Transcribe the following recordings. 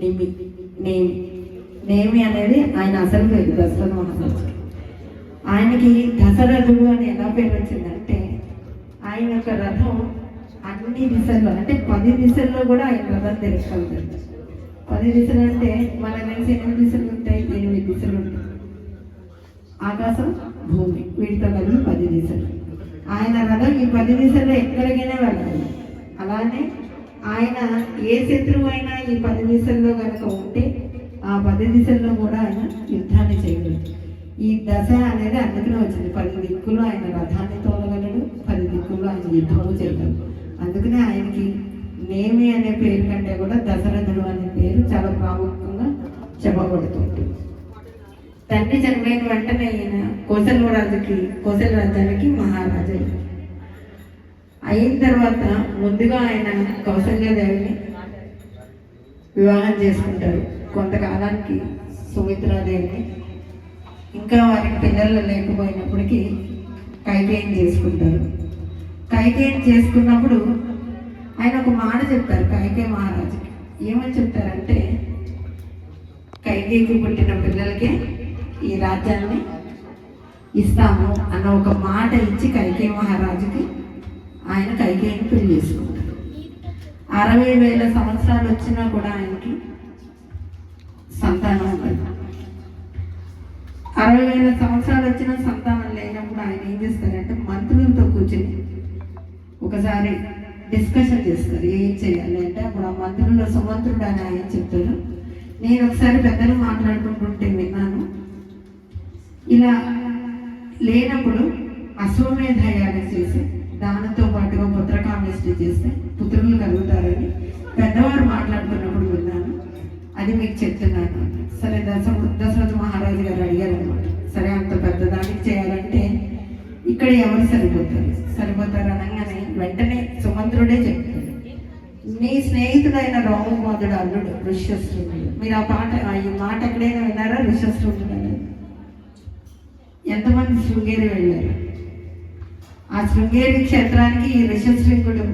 నిమి నేమి నేమి అనేది ఆయన అసలు పేరు దశరథ మహారాజు. ఆయనకి దశరథుడు అని ఎలా పేరు వచ్చిందంటే ఆయన యొక్క రథం అన్ని దిశల్లో అంటే 10 దిశల్లో కూడా ఆయన రథం తెలుసుకోగలదు. 10 దిశలు అంటే మన తెలిసి 8 దిశలు ఉంటాయి, 8 దిశలు ఉంటాయి. ఆకాశం భూమి వీటితో కలిపి 10 దిశలు. ఆయన రథం ఈ 10 దిశల్లో ఎక్కడికైనా వెళ్ళాలి. అలానే ఆయన ఏ శత్రువు అయినా ఈ 10 దిశల్లో కనుక ఉంటే ఆ 10 దిశల్లో కూడా ఆయన యుద్ధాన్ని చేయగలడు. ఈ దశ అనేది అందుకనే వచ్చింది. 10 దిక్కుల్లో ఆయన రథాన్ని తోలగలడు, 10 దిక్కుల్లో ఆయన యుద్ధము చేయగలడు. అందుకనే ఆయనకి నేమి అనే పేరు కంటే కూడా దశరథుడు అనే పేరు చాలా ప్రాముఖ్యంగా చెప్పబడుతుంది. తండ్రి చనిపోయిన వెంటనే ఈయన కోసల రాజ్యానికి మహారాజు అయిన తర్వాత ముందుగా ఆయన కౌసల్యాదేవిని వివాహం చేసుకుంటారు. కొంతకాలానికి సుమిత్రాదేవిని, ఇంకా వారికి పిల్లలు లేకపోయినప్పటికీ కైకేయిని చేసుకుంటారు. కైకేయిని చేసుకున్నప్పుడు ఆయన ఒక మాట చెప్తారు కైకేయి మహారాజుకి. ఏమని చెప్తారంటే కైకేయికి పుట్టిన పిల్లలకే ఈ రాజ్యాన్ని ఇస్తాము అన్న ఒక మాట ఇచ్చి కైకేయి మహారాజుకి ఆయన కైకేయిని పెళ్లి చేసుకుంటారు. 60,000 సంవత్సరాలు వచ్చినా కూడా ఆయనకి సంతానం ఉండదు. 60,000 సంవత్సరాలు వచ్చినా సంతానం లేనప్పుడు ఆయన ఏం చేస్తారంటే మంత్రులతో కూర్చొని ఒకసారి డిస్కషన్ చేస్తారు ఏం చేయాలి అంటే. అప్పుడు ఆ మంత్రుల్లో సుమంత్రుడు అని ఆయన చెప్తారు, నేను ఒకసారి పెద్దలు మాట్లాడుకుంటుంటే విన్నాను, ఇలా లేనప్పుడు అశ్వమేధ యాగం చేసి దానితో పాటుగా పుత్రకామేష్టి చేస్తే పుత్రులు కలుగుతారని పెద్దవారు మాట్లాడుతున్నప్పుడు విన్నాను, అది మీకు చెప్తున్నాను. సరే దశరథ మహారాజు గారు అడిగారు అనమాట. సరే అంత పెద్దదానికి చేయాలంటే ఇక్కడ ఎవరు సరిపోతారు అనగానే వెంటనే సుమంత్రుడే చెప్తాడు, నీ స్నేహితుడైన రోమపాదుడు అల్లుడు ఋష్యశృంగుడు. మీరు ఈ మాట ఎక్కడైనా విన్నారా? ఋష్యశృంగుడు అనేది. ఎంతమంది శృంగేరి వెళ్ళారు? ఆ శృంగేరి క్షేత్రానికి ఈ ఋష్యశృంగుడు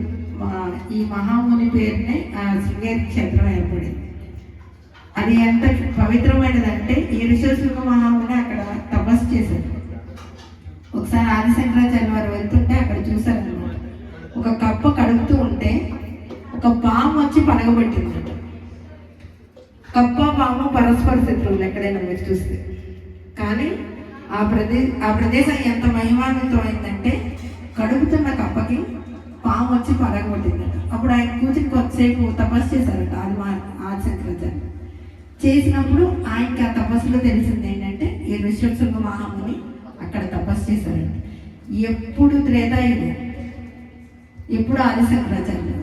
ఈ మహాముని పేరునే ఆ శృంగేరి క్షేత్రం ఏర్పడింది. అది ఎంత పవిత్రమైనదంటే ఈ ఋష్యశృంగ మహాముని అక్కడ తపస్సు చేశారు. ఒకసారి ఆదిశంకరాచార్య వారు వెళ్తుంటే అక్కడ చూశారన్నమాట. ఒక కప్ప కడుగుతూ ఉంటే ఒక పాము వచ్చి పడగబట్టిందట. కప్ప పాము పరస్పర శత్రువులు ఎక్కడైనా మీరు చూస్తే. కానీ ఆ ప్రదేశం ఎంత మహిమాన్వితమైందంటే కడుగుతున్న కప్పకి పాము వచ్చి పడగబట్టిందట. అప్పుడు ఆయన కూర్చుని కొద్దిసేపు తపస్సు చేశారట ఆదిశంకరాచార్య. చేసినప్పుడు ఆయనకి ఆ తపస్సులో తెలిసింది ఏంటంటే ఈ ఋష్యశృంగ మహాముని అక్కడ తపస్సు చేశారంట. ఎప్పుడు త్రేతాయుగం, ఎప్పుడు ఆదిశంకరాచార్యులు,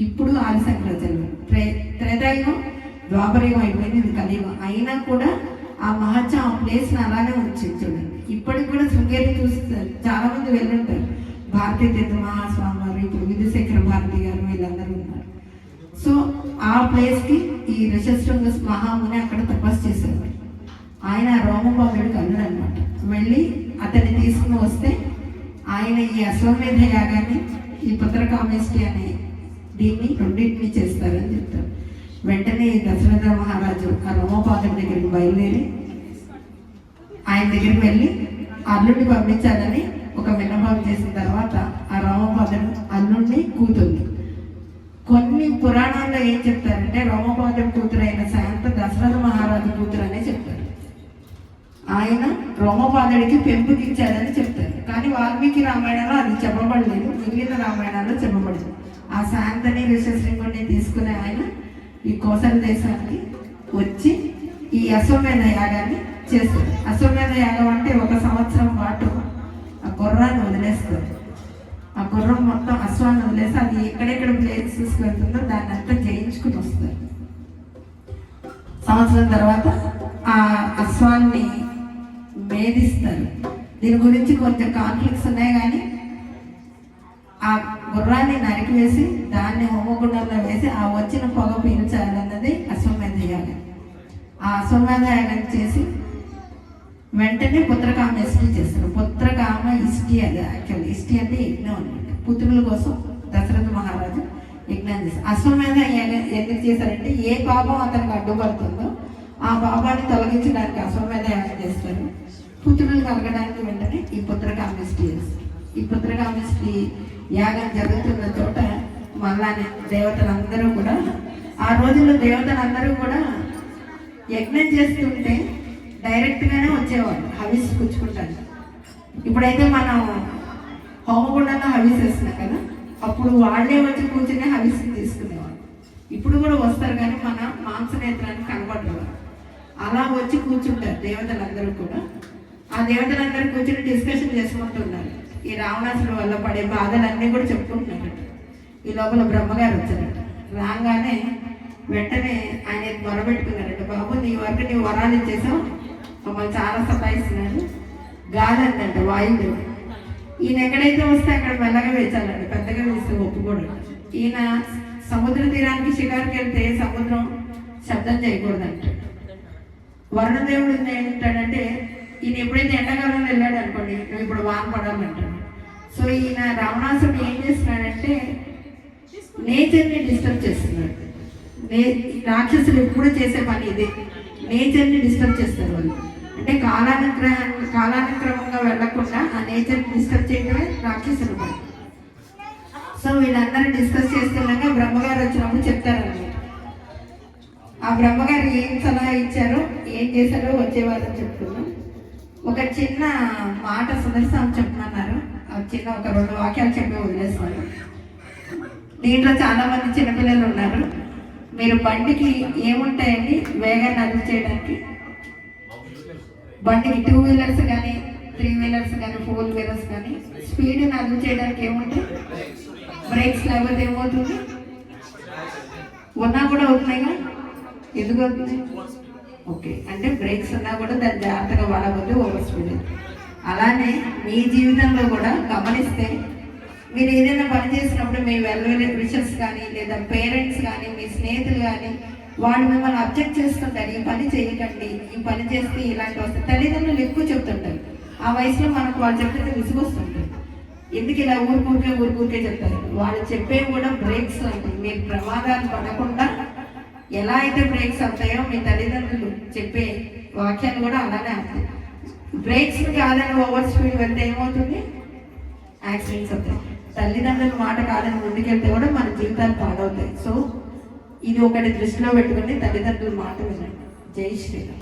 ఇప్పుడు ఆదిశంకరాచార్యులు. త్రేతాయుగం ద్వాపరయుగం అయిపోయింది, ఇది కలియుగం. అయినా కూడా ఆ మహత్యం ఆ ప్లేస్ని అలానే ఉంచింది. చూడండి, ఇప్పటికి కూడా శృంగేరి చూస్తారు, చాలా మంది వెళ్ళుంటారు. భారతీ తీర్థ మహాస్వామి వారు, ఇప్పుడు విధుశేఖర భారతి గారు, వీళ్ళందరూ ఉన్నారు. సో ఆ ప్లేస్కి ఈ ఋష్యశృంగ మహాముని అక్కడ తపస్సు చేసేవారు. ఆయన రోమపాదుడికి అల్లుడు అనమాట. వెళ్ళి అతన్ని తీసుకుని వస్తే ఆయన ఈ అశ్వమేధ యాగాన్ని, ఈ పుత్రకామేష్టి అనే దీన్ని రెండింటిని చేస్తారని చెప్తారు. వెంటనే దశరథ మహారాజు ఆ రోమపాదుడి దగ్గరికి బయలుదేరి ఆయన దగ్గరికి వెళ్ళి అల్లుడిని పంపించాలని ఒక విన్నపం చేసిన తర్వాత ఆ రోమపాదుడు అల్లుడిని కూతుర్ని. కొన్ని పురాణాల్లో ఏం చెప్తారంటే రోమపాదుడి కూతురు అయిన శాంత దశరథ మహారాజు కూతురు అనే చెప్తారు. ఆయన రోమపాదుడికి పెంపుకిచ్చాడని చెప్తారు. కానీ వాల్మీకి రామాయణంలో అది చెప్పబడలేదు, మిగిలిన రామాయణాల్లో చెప్పబడింది. ఆ శాంతని ఋష్యశృంగుడిని తీసుకునే ఆయన ఈ కోసల దేశానికి వచ్చి ఈ అశ్వమేధ యాగాన్ని చేస్తారు. అశ్వమేధ యాగం అంటే 1 సంవత్సరం పాటు ఆ గుర్రాన్ని వదిలేస్తారు. ఆ గుర్రం మొత్తం అశ్వాన్ని వదిలేసి అది ఎక్కడెక్కడ ప్లేసెస్ వెళ్తుందో దాన్ని అంతా జయించుకుని వస్తారు. సంవత్సరం తర్వాత ఆ అశ్వాన్ని మేధిస్తారు. దీని గురించి కొంచెం కాన్ఫ్లిక్ట్స్ ఉన్నాయి, కానీ ఆ గుర్రాన్ని నరికివేసి దాన్ని హోమగుండంలో వేసి ఆ వచ్చిన పొగ పీల్చాలన్నది అశ్వమేధ యాగం. ఆ అశ్వమేధ యాగం చేసి వెంటనే పుత్రకామేష్టి చేస్తారు. పుత్రకామ ఇష్టి, అది యాక్చువల్ ఇష్టి అంటే యజ్ఞం అనమాట. పుత్రుల కోసం దశరథ మహారాజు యజ్ఞం చేస్తారు. అశ్వమేధ ఎందుకు చేశారంటే ఏ పాపం అతనికి అడ్డుపడుతుందో ఆ పాపాన్ని తొలగించడానికి అశ్వమేధ యాగం చేస్తారు. పుత్రులు కలగడానికి వెంటనే ఈ పుత్రకామిష్టి చేస్తారు. ఈ పుత్రకామిష్టి యాగం జరుగుతున్న చోట మళ్ళానే దేవతలందరూ కూడా, ఆ రోజుల్లో దేవతలందరూ కూడా యజ్ఞం చేస్తుంటే డైరెక్ట్గానే వచ్చేవాళ్ళు హవిస్ పుచ్చుకుంటారు. ఇప్పుడైతే మనం హోమగుండంలో హవిస్ వేస్తున్నాం కదా, అప్పుడు వాళ్ళే వచ్చి కూర్చుని హవిస్ తీసుకునేవాళ్ళు. ఇప్పుడు కూడా వస్తారు కానీ మన మాంసనేత్రానికి కనబడరు. అలా వచ్చి కూర్చుంటారు దేవతలందరూ కూడా. ఆ దేవతలందరూ కూర్చుని డిస్కషన్ చేసుకుంటున్నారు. ఈ రావణాసుడు వల్ల పడే బాధలన్నీ కూడా చెప్పుకుంటున్నారట. ఈ లోపల బ్రహ్మగారు వచ్చారట. రాగానే వెంటనే ఆయన మొరబెట్టుకున్నారట, బాబు నీ వరకు నీ వరాలు ఇచ్చేసావు, మమ్మల్ని చాలా సతాయిస్తున్నాడు. గాలి అందంట వాయుదేవుడు. ఈయన ఎక్కడైతే వస్తే అక్కడ మెల్లగా వేచాలండి, పెద్దగా వేస్తే ఒప్పుకోడు. ఈయన సముద్ర తీరానికి షికారుకి వెళ్తే సముద్రం శబ్దం చేయకూడదంట. వరుణదేవుడు ఏంటంటే ఈయన ఎప్పుడైతే ఎండాకాలంలో వెళ్ళాడు అనుకోండి, నువ్వు ఇప్పుడు వాన పడాలంటాడు. సో ఈయన రావణాసుడు ఏం చేస్తున్నాడంటే నేచర్ని డిస్టర్బ్ చేస్తున్నాడు. రాక్షసులు ఎప్పుడు చేసే పని ఇదే, నేచర్ని డిస్టర్బ్ చేస్తారు వాళ్ళు. అంటే కాలానుక్రమంగా వెళ్లకుండా ఆ నేచర్ని డిస్టర్బ్ చేయడమే రాక్షసుల పని. సో వీళ్ళందరూ డిస్కస్ చేస్తున్నాక బ్రహ్మగారు వచ్చినప్పుడు చెప్తారన్నమాట. ఆ బ్రహ్మగారు ఏం సలహా ఇచ్చారో ఏం చేశారో వచ్చేవాళ్ళని చెప్తున్నాం. ఒక చిన్న మాట సుదర్శనం చెప్పమన్నారు. చిన్న ఒక 2 వాక్యాలు చెప్పి వదిలేస్తారు. దీంట్లో చాలా మంది చిన్నపిల్లలు ఉన్నారు. మీరు బండికి ఏముంటాయండి వేగాన్ని అదుపు చేయడానికి? బండికి 2 వీలర్స్ కానీ 3 వీలర్స్ కానీ 4 వీలర్స్ కానీ స్పీడ్ని అదుపు చేయడానికి ఏముంటాయి? బ్రేక్స్. లేకపోతే ఏమవుతుంది? ఉన్నా కూడా అవుతున్నాయిగా. ఎందుకు అవుతుంది? ఓకే, అంటే బ్రేక్స్ ఉన్నా కూడా దాన్ని జాగ్రత్తగా వాడకపోతే ఓవర్ స్పీడ్. అలానే మీ జీవితంలో కూడా గమనిస్తే మీరు ఏదైనా పని చేసినప్పుడు మీ వెల్ విషర్స్ కానీ లేదా పేరెంట్స్ కానీ మీ స్నేహితులు కానీ వాళ్ళు మిమ్మల్ని అబ్జెక్ట్ చేస్తుంటారు, ఈ పని చేయకండి, ఈ పని చేస్తే ఇలాంటి వస్తాయి. తల్లిదండ్రులు ఎక్కువ చెప్తుంటారు. ఆ వయసులో మనకు వాళ్ళు చెప్తే విసుగొస్తుంటారు. ఎందుకు ఇలా ఊరుకూరికే చెప్తారు. వాళ్ళు చెప్పేవి కూడా బ్రేక్స్ అంటే మీరు ప్రమాదాలు పడకుండా ఎలా అయితే బ్రేక్స్ అవుతాయో మీ తల్లిదండ్రులు చెప్పే వాక్యాలు కూడా అలానే అవుతాయి. బ్రేక్స్ కాదని ఓవర్ స్పీడ్ వెళ్తే ఏమవుతుంది? యాక్సిడెంట్స్ అవుతాయి. తల్లిదండ్రుల మాట కాదని ముందుకెళ్తే కూడా మన జీవితాలు పాడవుతాయి. సో ఇది ఒకటి దృష్టిలో పెట్టుకుని తల్లిదండ్రుల మాట వినండి. జై శ్రీరామ్.